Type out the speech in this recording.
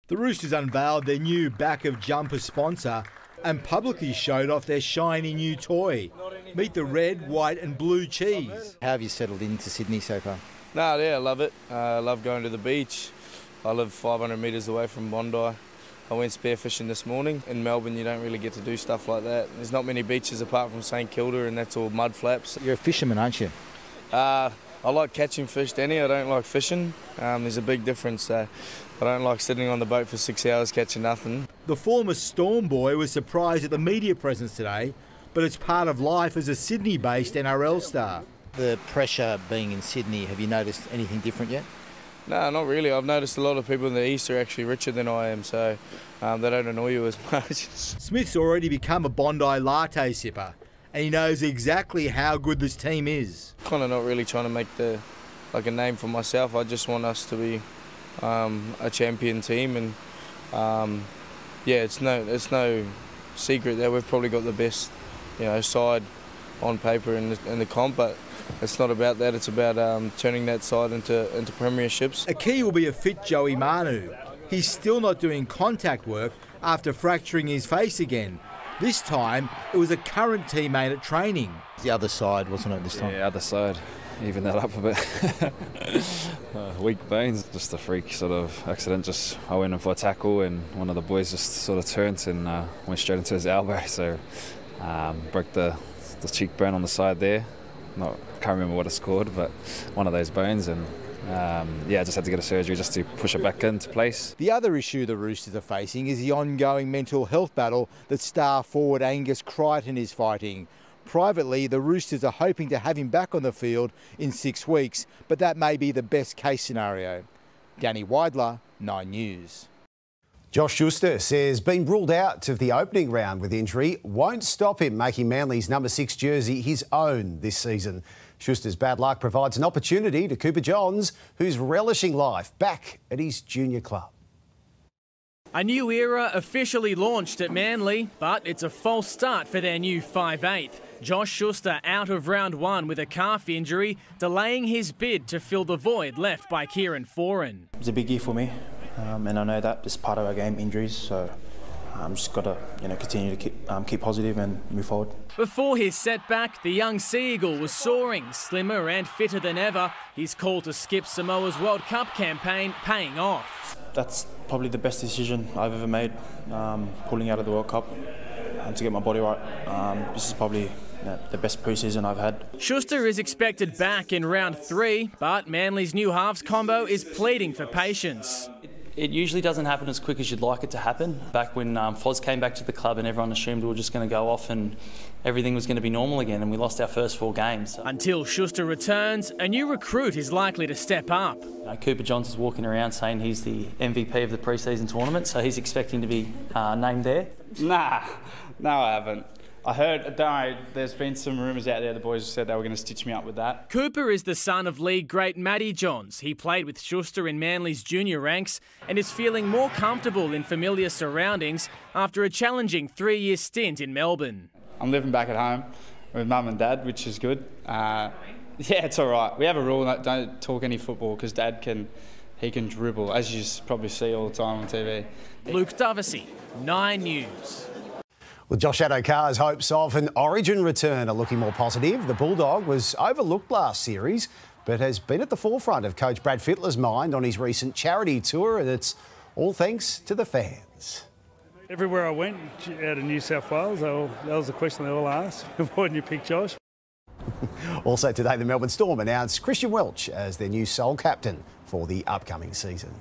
The Roosters unveiled their new back-of-jumper sponsor and publicly showed off their shiny new toy. Meet the red, white and blue cheese. How have you settled into Sydney so far? Yeah, I love it. I love going to the beach. I live 500 metres away from Bondi. I went spearfishing this morning. In Melbourne, you don't really get to do stuff like that. There's not many beaches apart from St Kilda, and that's all mud flaps. You're a fisherman, aren't you? I like catching fish, Danny. I don't like fishing. There's a big difference. I don't like sitting on the boat for 6 hours catching nothing. The former Storm boy was surprised at the media presence today, but it's part of life as a Sydney-based NRL star. The pressure being in Sydney, have you noticed anything different yet? No, not really. I've noticed a lot of people in the east are actually richer than I am, so they don't annoy you as much. Smith's already become a Bondi latte sipper, and he knows exactly how good this team is. Kind of not really trying to make a name for myself. I just want us to be a champion team, and it's no secret that we've probably got the best side on paper in the comp, but it's not about that. It's about turning that side into premierships. A key will be a fit Joey Manu. He's still not doing contact work after fracturing his face again. This time, it was a current teammate at training. The other side, wasn't it, this time? Yeah, other side. Even that up a bit. Weak bones, just a freak sort of accident. I went in for a tackle and one of the boys just sort of turned and went straight into his elbow. So broke the cheekbone on the side there. Can't remember what it's called, but one of those bones, and I just had to get a surgery just to push it back into place. The other issue the Roosters are facing is the ongoing mental health battle that star forward Angus Crichton is fighting. Privately, the Roosters are hoping to have him back on the field in 6 weeks, but that may be the best case scenario. Danny Weidler, 9 News. Josh Schuster says being ruled out of the opening round with injury won't stop him making Manly's number 6 jersey his own this season. Schuster's bad luck provides an opportunity to Cooper Johns, who's relishing life back at his junior club. A new era officially launched at Manly, but it's a false start for their new 5'8". Josh Schuster out of round 1 with a calf injury, delaying his bid to fill the void left by Kieran Foran. It's a big year for me. And I know that it's part of our game, injuries, so I'm just got to continue to keep positive and move forward. Before his setback, the young Sea Eagle was soaring, slimmer and fitter than ever. His call to skip Samoa's World Cup campaign paying off. That's probably the best decision I've ever made, pulling out of the World Cup to get my body right. This is probably the best pre-season I've had. Schuster is expected back in round 3, but Manly's new halves combo is pleading for patience. It usually doesn't happen as quick as you'd like it to happen. Back when Foz came back to the club and everyone assumed we were just going to go off and everything was going to be normal again, and we lost our first 4 games. Until Schuster returns, a new recruit is likely to step up. Cooper Johns is walking around saying he's the MVP of the pre-season tournament, so he's expecting to be named there. Nah, no I haven't. I heard, there's been some rumours out there, the boys said they were going to stitch me up with that. Cooper is the son of league great Matty Johns. He played with Schuster in Manly's junior ranks and is feeling more comfortable in familiar surroundings after a challenging 3-year stint in Melbourne. I'm living back at home with mum and dad, which is good. Yeah, it's all right. We have a rule that don't talk any football because dad can dribble, as you probably see all the time on TV. Luke Dovesey, 9 News. Well, Josh Addo-Carr's hopes of an Origin return are looking more positive. The Bulldog was overlooked last series, but has been at the forefront of coach Brad Fittler's mind on his recent charity tour, and it's all thanks to the fans. Everywhere I went out of New South Wales, that was the question they all asked. Why didn't you pick Josh? Also today, the Melbourne Storm announced Christian Welch as their new sole captain for the upcoming season.